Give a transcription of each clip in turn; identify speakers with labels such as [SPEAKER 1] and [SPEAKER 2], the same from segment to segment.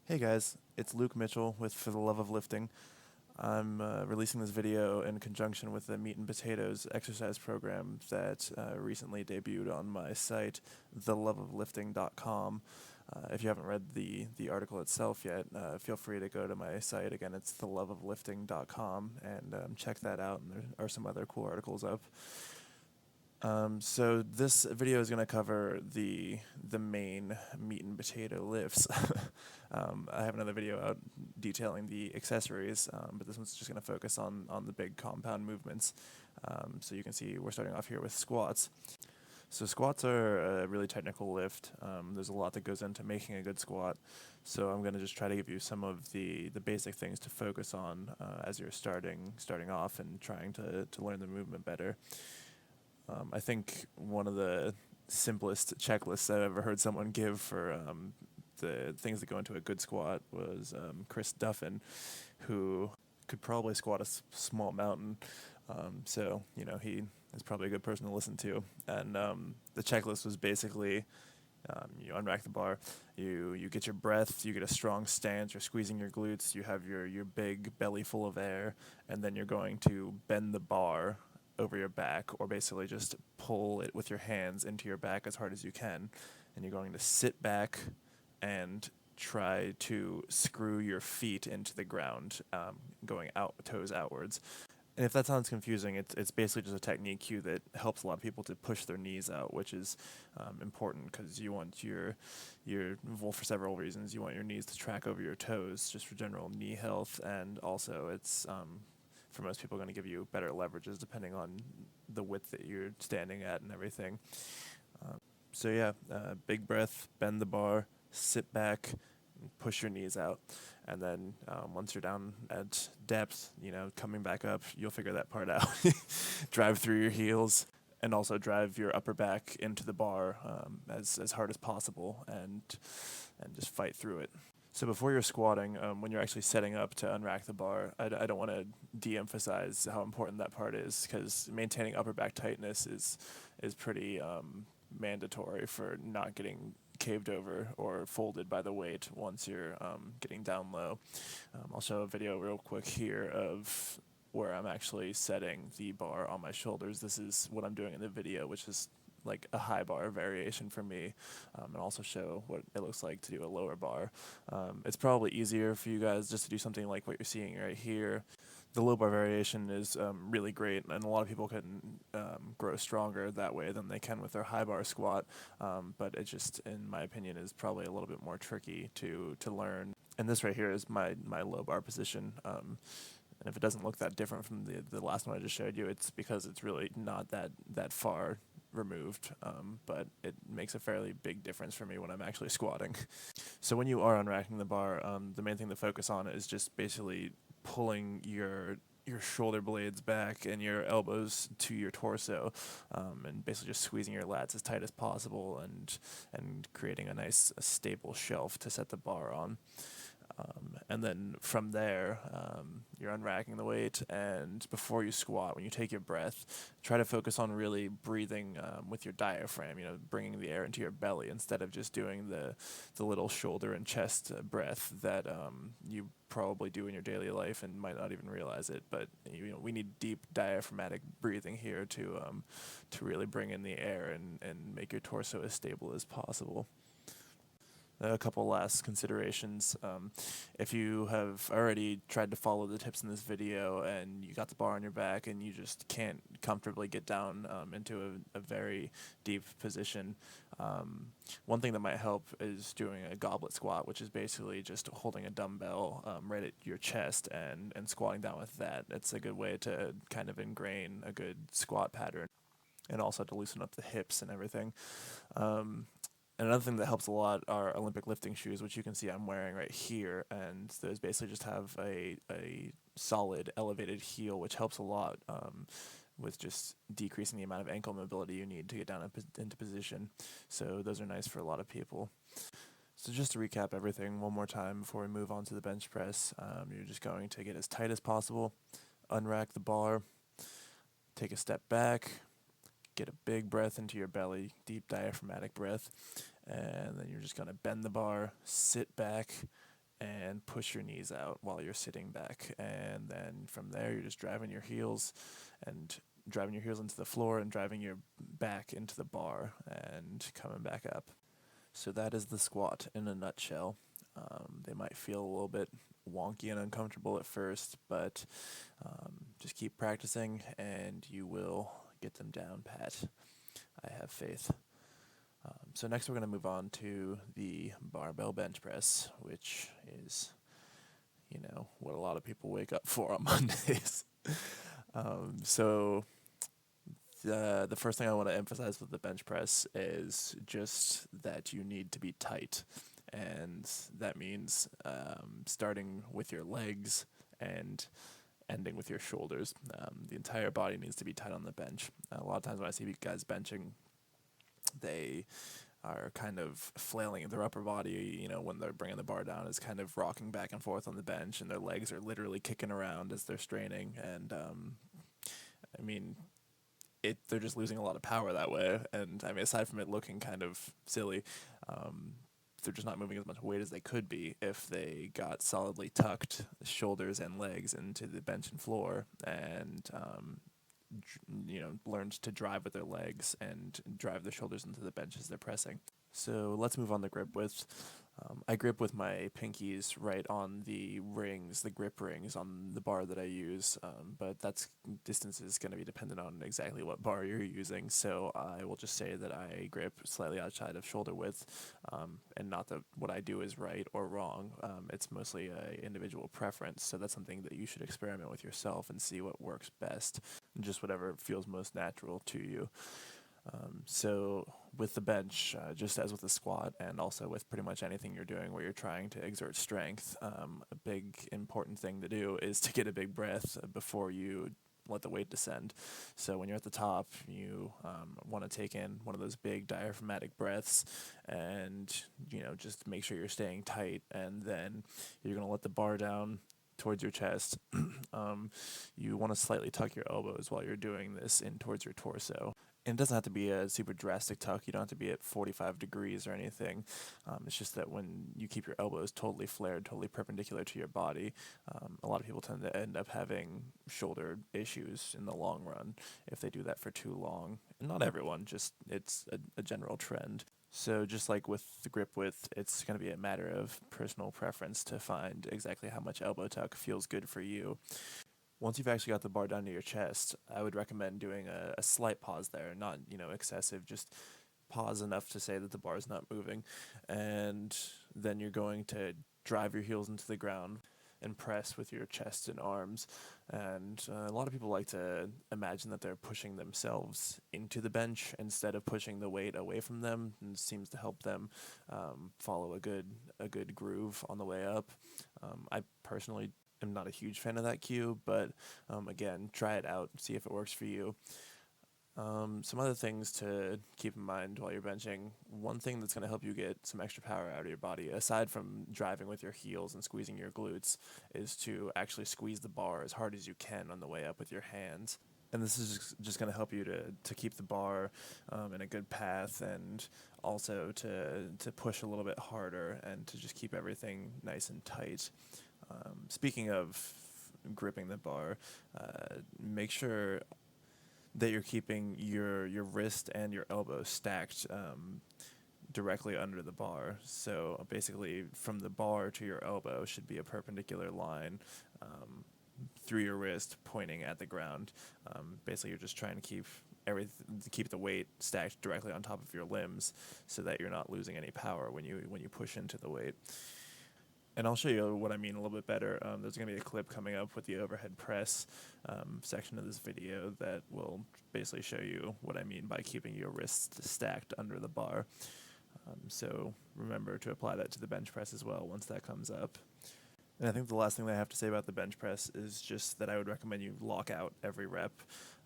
[SPEAKER 1] Hey guys, it's Luke Mitchell with For the Love of Lifting. I'm releasing this video in conjunction with the Meat and Potatoes exercise program that recently debuted on my site, theloveoflifting.com. If you haven't read the article itself yet, feel free to go to my site. Again, it's theloveoflifting.com, and check that out, and there are some other cool articles up. So this video is going to cover the main meat and potato lifts. I have another video out detailing the accessories, but this one's just going to focus on the big compound movements. So you can see we're starting off here with squats. So squats are a really technical lift. There's a lot that goes into making a good squat. So I'm going to just try to give you some of the basic things to focus on as you're starting off and trying to learn the movement better. I think one of the simplest checklists I've ever heard someone give for the things that go into a good squat was Chris Duffin, who could probably squat a small mountain. So, he is probably a good person to listen to. And the checklist was basically you unrack the bar, you get your breath, you get a strong stance, you're squeezing your glutes, you have your big belly full of air, and then you're going to bend the bar over your back, or basically just pull it with your hands into your back as hard as you can. And you're going to sit back and try to screw your feet into the ground, going out, toes outwards. And if that sounds confusing, it's basically just a technique cue that helps a lot of people to push their knees out, which is important because you want well, for several reasons. You want your knees to track over your toes, just for general knee health, and also it's for most people going to give you better leverages depending on the width that you're standing at and everything. So yeah, big breath, bend the bar, sit back, push your knees out, and then once you're down at depth, coming back up, you'll figure that part out. Drive through your heels, and also drive your upper back into the bar as hard as possible, and just fight through it. So before you're squatting, when you're actually setting up to unrack the bar, I don't want to de-emphasize how important that part is, because maintaining upper back tightness is pretty mandatory for not getting caved over or folded by the weight once you're getting down low. I'll show a video real quick here of where I'm actually setting the bar on my shoulders. This is what I'm doing in the video, which is like a high bar variation for me, and also show what it looks like to do a lower bar. It's probably easier for you guys just to do something like what you're seeing right here. The low bar variation is really great, and a lot of people can grow stronger that way than they can with their high bar squat, but it just, in my opinion, is probably a little bit more tricky to learn. And this right here is my low bar position. And if it doesn't look that different from the last one I just showed you, it's because it's really not that far removed, but it makes a fairly big difference for me when I'm actually squatting. So when you are unracking the bar, the main thing to focus on is just basically pulling your shoulder blades back and your elbows to your torso, and basically just squeezing your lats as tight as possible, and creating a nice stable shelf to set the bar on. And then from there, you're unracking the weight, and before you squat, when you take your breath, try to focus on really breathing with your diaphragm, bringing the air into your belly instead of just doing the little shoulder and chest breath that you probably do in your daily life and might not even realize it. But we need deep diaphragmatic breathing here to really bring in the air and make your torso as stable as possible. A couple last considerations. If you have already tried to follow the tips in this video and you got the bar on your back and you just can't comfortably get down into a very deep position, one thing that might help is doing a goblet squat, which is basically just holding a dumbbell right at your chest and squatting down with that. It's a good way to kind of ingrain a good squat pattern, and also to loosen up the hips and everything. And another thing that helps a lot are Olympic lifting shoes, which you can see I'm wearing right here, and those basically just have a solid elevated heel, which helps a lot with just decreasing the amount of ankle mobility you need to get down into position. So those are nice for a lot of people. So just to recap everything one more time before we move on to the bench press, you're just going to get as tight as possible, unrack the bar, take a step back, get a big breath into your belly, deep diaphragmatic breath, and then you're just going to bend the bar, sit back, and push your knees out while you're sitting back. And then from there, you're just driving your heels into the floor and driving your back into the bar and coming back up. So that is the squat in a nutshell. They might feel a little bit wonky and uncomfortable at first, but just keep practicing and you will get them down pat. I have faith. So next we're going to move on to the barbell bench press, which is, what a lot of people wake up for on Mondays. So the first thing I want to emphasize with the bench press is just that you need to be tight. And that means starting with your legs and ending with your shoulders. The entire body needs to be tight on the bench. A lot of times when I see guys benching, they are kind of flailing their upper body, when they're bringing the bar down, is kind of rocking back and forth on the bench, and their legs are literally kicking around as they're straining. And they're just losing a lot of power that way. And aside from it looking kind of silly, they're just not moving as much weight as they could be if they got solidly tucked shoulders and legs into the bench and floor and learned to drive with their legs and drive their shoulders into the bench as they're pressing. So let's move on to grip width. I grip with my pinkies right on the rings, the grip rings on the bar that I use, but distance is going to be dependent on exactly what bar you're using, so I will just say that I grip slightly outside of shoulder width, and not that what I do is right or wrong. It's mostly an individual preference, so that's something that you should experiment with yourself and see what works best, just whatever feels most natural to you. So with the bench, just as with the squat and also with pretty much anything you're doing where you're trying to exert strength, a big important thing to do is to get a big breath before you let the weight descend. So when you're at the top, you want to take in one of those big diaphragmatic breaths and, just make sure you're staying tight, and then you're going to let the bar down towards your chest. You want to slightly tuck your elbows while you're doing this in towards your torso. And it doesn't have to be a super drastic tuck. You don't have to be at 45 degrees or anything. It's just that when you keep your elbows totally flared, totally perpendicular to your body, a lot of people tend to end up having shoulder issues in the long run if they do that for too long. And not everyone, just it's a general trend. So just like with the grip width, it's going to be a matter of personal preference to find exactly how much elbow tuck feels good for you. Once you've actually got the bar down to your chest, I would recommend doing a slight pause there, not, excessive, just pause enough to say that the bar is not moving. And then you're going to drive your heels into the ground and press with your chest and arms. And a lot of people like to imagine that they're pushing themselves into the bench instead of pushing the weight away from them, and it seems to help them follow a good groove on the way up. I personally am not a huge fan of that cue, but again, try it out, see if it works for you. Some other things to keep in mind while you're benching. One thing that's going to help you get some extra power out of your body, aside from driving with your heels and squeezing your glutes, is to actually squeeze the bar as hard as you can on the way up with your hands. And this is just going to help you to keep the bar in a good path, and also to push a little bit harder and to just keep everything nice and tight. Speaking of gripping the bar, make sure that you're keeping your wrist and your elbow stacked directly under the bar. So basically, from the bar to your elbow should be a perpendicular line through your wrist pointing at the ground. Basically, you're just trying to keep the weight stacked directly on top of your limbs so that you're not losing any power when you push into the weight. And I'll show you what I mean a little bit better. There's going to be a clip coming up with the overhead press section of this video that will basically show you what I mean by keeping your wrists stacked under the bar. So remember to apply that to the bench press as well once that comes up. And I think the last thing that I have to say about the bench press is just that I would recommend you lock out every rep.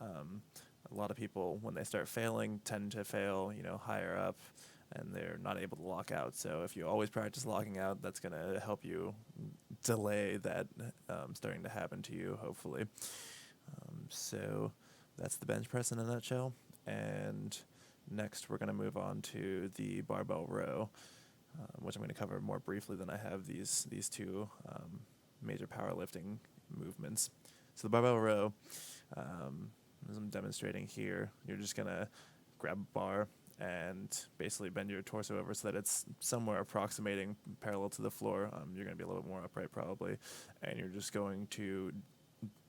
[SPEAKER 1] A lot of people, when they start failing, tend to fail, higher up, and they're not able to lock out. So if you always practice locking out, that's going to help you delay that starting to happen to you, hopefully. So that's the bench press in a nutshell. And next we're going to move on to the barbell row. which I'm going to cover more briefly than I have these two major powerlifting movements. So the barbell row, as I'm demonstrating here, you're just going to grab a bar and basically bend your torso over so that it's somewhere approximating parallel to the floor. You're going to be a little bit more upright probably, and you're just going to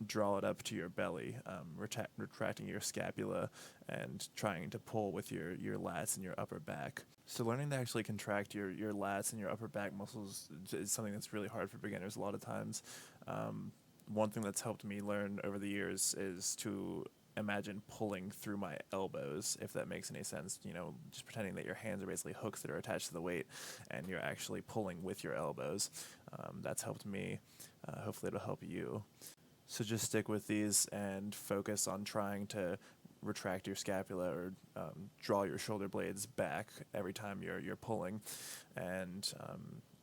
[SPEAKER 1] draw it up to your belly, retracting your scapula and trying to pull with your lats and your upper back. So learning to actually contract your lats and your upper back muscles is something that's really hard for beginners a lot of times. One thing that's helped me learn over the years is to imagine pulling through my elbows, if that makes any sense. Just pretending that your hands are basically hooks that are attached to the weight and you're actually pulling with your elbows. That's helped me. Hopefully it'll help you. So just stick with these and focus on trying to retract your scapula or draw your shoulder blades back every time you're pulling, and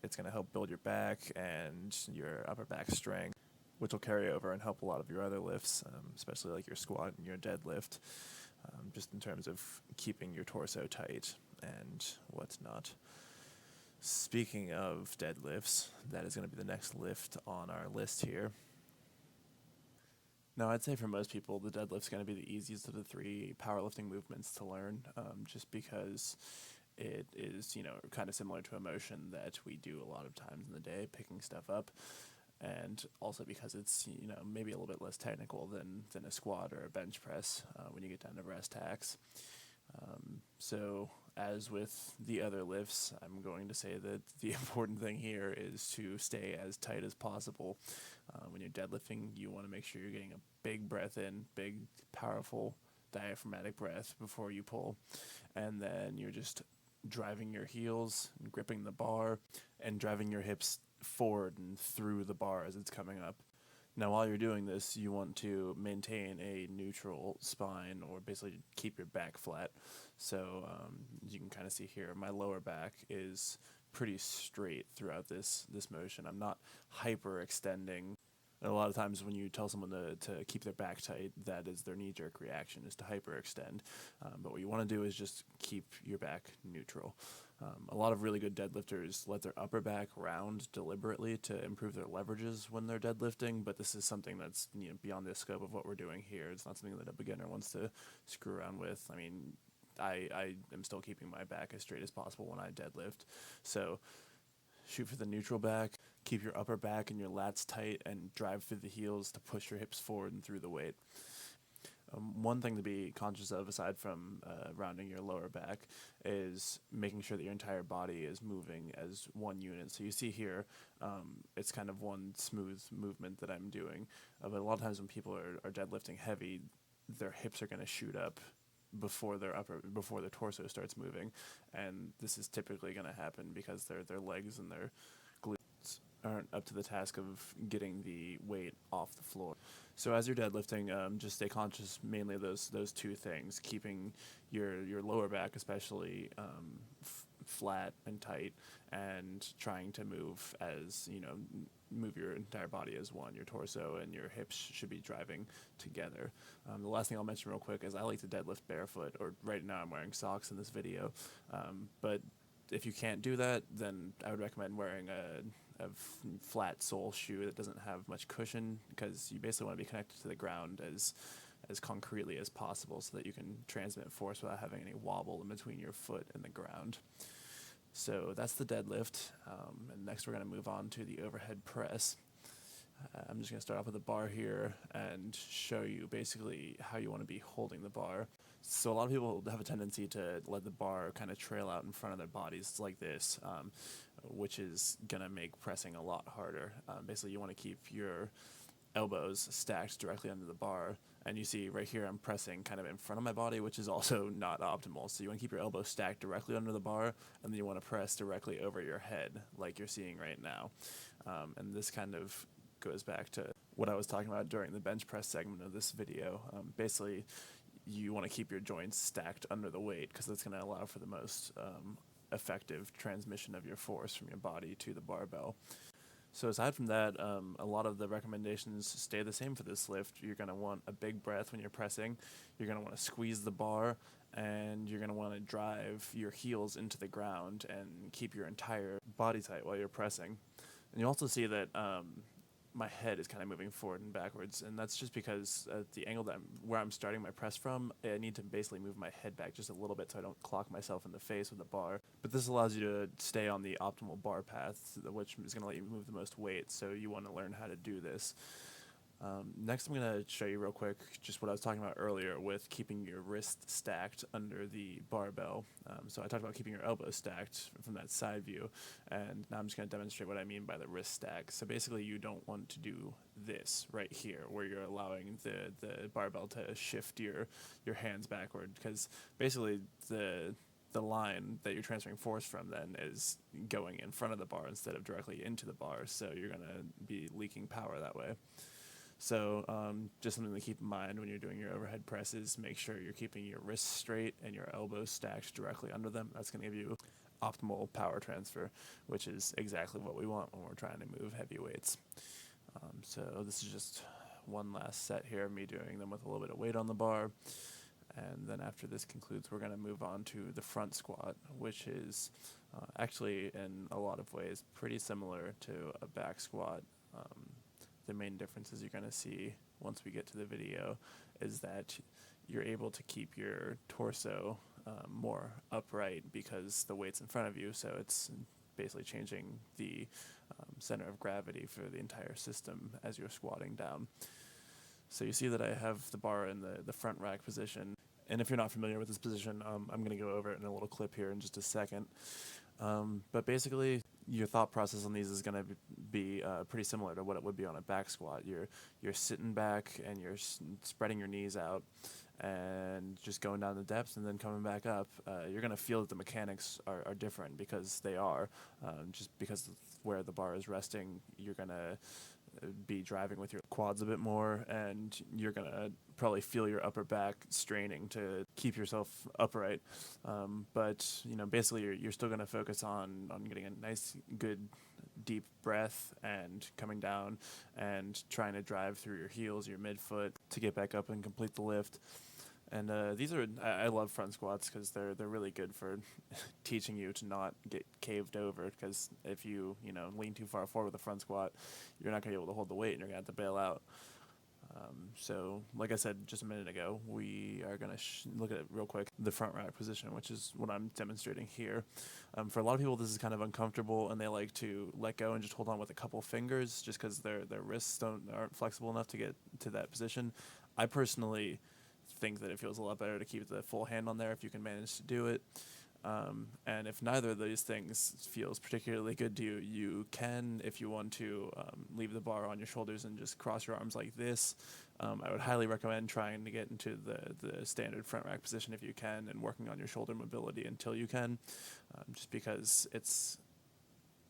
[SPEAKER 1] it's going to help build your back and your upper back strength, which will carry over and help a lot of your other lifts, especially like your squat and your deadlift, just in terms of keeping your torso tight and whatnot. Speaking of deadlifts, that is going to be the next lift on our list here. Now, I'd say for most people, the deadlift's going to be the easiest of the three powerlifting movements to learn, just because it is, kind of similar to a motion that we do a lot of times in the day, picking stuff up, and also because it's, maybe a little bit less technical than a squat or a bench press when you get down to brass tacks. So as with the other lifts, I'm going to say that the important thing here is to stay as tight as possible. When you're deadlifting, you want to make sure you're getting a big breath in, big, powerful, diaphragmatic breath before you pull. And then you're just driving your heels, and gripping the bar, and driving your hips forward and through the bar as it's coming up. Now, while you're doing this, you want to maintain a neutral spine, or basically keep your back flat. So you can kind of see here, my lower back is pretty straight throughout this motion. I'm not hyperextending. And a lot of times when you tell someone to keep their back tight, that is their knee-jerk reaction, is to hyperextend. But what you want to do is just keep your back neutral. A lot of really good deadlifters let their upper back round deliberately to improve their leverages when they're deadlifting, but this is something that's beyond the scope of what we're doing here. It's not something that a beginner wants to screw around with. I mean, I am still keeping my back as straight as possible when I deadlift. So shoot for the neutral back, keep your upper back and your lats tight, and drive through the heels to push your hips forward and through the weight. One thing to be conscious of, aside from rounding your lower back, is making sure that your entire body is moving as one unit. So you see here, it's kind of one smooth movement that I'm doing. But a lot of times when people are deadlifting heavy, their hips are going to shoot up before their torso starts moving, and this is typically going to happen because their legs and their glutes aren't up to the task of getting the weight off the floor. So as you're deadlifting, just stay conscious mainly of those two things: keeping your lower back especially flat and tight, and trying to move move your entire body as one. Your torso and your hips should be driving together. The last thing I'll mention real quick is I like to deadlift barefoot, or right now I'm wearing socks in this video, but if you can't do that, then I would recommend wearing a flat sole shoe that doesn't have much cushion, because you basically want to be connected to the ground as concretely as possible so that you can transmit force without having any wobble in between your foot and the ground. So that's the deadlift, and next we're going to move on to the overhead press. I'm just going to start off with a bar here and show you basically how you want to be holding the bar. So a lot of people have a tendency to let the bar kind of trail out in front of their bodies like this, which is going to make pressing a lot harder. Basically, you want to keep your elbows stacked directly under the bar, and you see right here I'm pressing kind of in front of my body, which is also not optimal. So you want to keep your elbows stacked directly under the bar, and then you want to press directly over your head like you're seeing right now. And this kind of goes back to what I was talking about during the bench press segment of this video. Basically, you want to keep your joints stacked under the weight, because that's going to allow for the most effective transmission of your force from your body to the barbell. So aside from that, a lot of the recommendations stay the same for this lift. You're going to want a big breath when you're pressing. You're going to want to squeeze the bar, and you're going to want to drive your heels into the ground and keep your entire body tight while you're pressing. And you also see that my head is kind of moving forward and backwards, and that's just because the angle where I'm starting my press from, I need to basically move my head back just a little bit so I don't clock myself in the face with the bar. But this allows you to stay on the optimal bar path, which is going to let you move the most weight, so you want to learn how to do this. Next, I'm going to show you real quick just what I was talking about earlier with keeping your wrist stacked under the barbell. So I talked about keeping your elbows stacked from that side view, and now I'm just going to demonstrate what I mean by the wrist stack. So basically, you don't want to do this right here, where you're allowing the barbell to shift your hands backward, because basically the line that you're transferring force from then is going in front of the bar instead of directly into the bar, so you're going to be leaking power that way. So just something to keep in mind when you're doing your overhead presses, make sure you're keeping your wrists straight and your elbows stacked directly under them. That's going to give you optimal power transfer, which is exactly what we want when we're trying to move heavy weights. So this is just one last set here of me doing them with a little bit of weight on the bar. And then after this concludes, we're going to move on to the front squat, which is actually in a lot of ways pretty similar to a back squat. The main differences you're going to see once we get to the video is that you're able to keep your torso more upright because the weight's in front of you, so it's basically changing the center of gravity for the entire system as you're squatting down. So you see that I have the bar in the front rack position, and if you're not familiar with this position, I'm going to go over it in a little clip here in just a second. But basically, your thought process on these is going to be pretty similar to what it would be on a back squat. You're sitting back and you're spreading your knees out and just going down the depths and then coming back up. You're going to feel that the mechanics are different because they are. Just because of where the bar is resting, you're going to be driving with your quads a bit more, and you're going to probably feel your upper back straining to keep yourself upright. But basically you're still going to focus on getting a nice, good, deep breath and coming down and trying to drive through your heels, your midfoot to get back up and complete the lift. And I love front squats because they're really good for teaching you to not get caved over, because if you lean too far forward with a front squat, you're not going to be able to hold the weight and you're going to have to bail out. So like I said just a minute ago, we are going to look at it real quick, the front rack position, which is what I'm demonstrating here. For a lot of people, this is kind of uncomfortable, and they like to let go and just hold on with a couple fingers just because their wrists aren't flexible enough to get to that position. I personally think that it feels a lot better to keep the full hand on there if you can manage to do it. And if neither of these things feels particularly good to you, you can, if you want to, leave the bar on your shoulders and just cross your arms like this. I would highly recommend trying to get into the standard front rack position if you can, and working on your shoulder mobility until you can, just because it's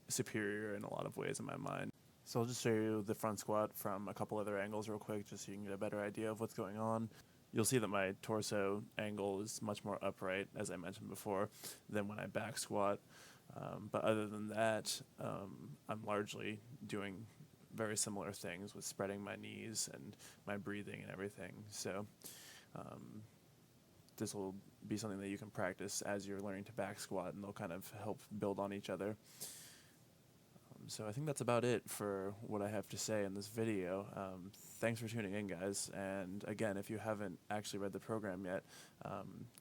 [SPEAKER 1] superior in a lot of ways in my mind. So I'll just show you the front squat from a couple other angles real quick, just so you can get a better idea of what's going on. You'll see that my torso angle is much more upright, as I mentioned before, than when I back squat. But other than that, I'm largely doing very similar things with spreading my knees and my breathing and everything. So this will be something that you can practice as you're learning to back squat, and they'll kind of help build on each other. So I think that's about it for what I have to say in this video. Thanks for tuning in, guys. And again, if you haven't actually read the program yet,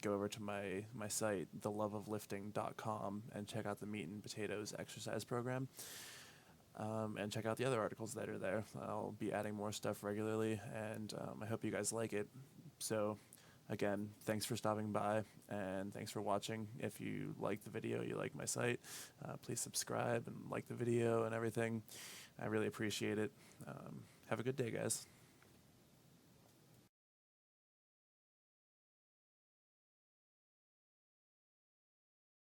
[SPEAKER 1] go over to my site, theloveoflifting.com, and check out the Meat and Potatoes exercise program. And check out the other articles that are there. I'll be adding more stuff regularly, and I hope you guys like it. So again, thanks for stopping by, and thanks for watching. If you like the video, you like my site, please subscribe and like the video and everything. I really appreciate it. Have a good day, guys.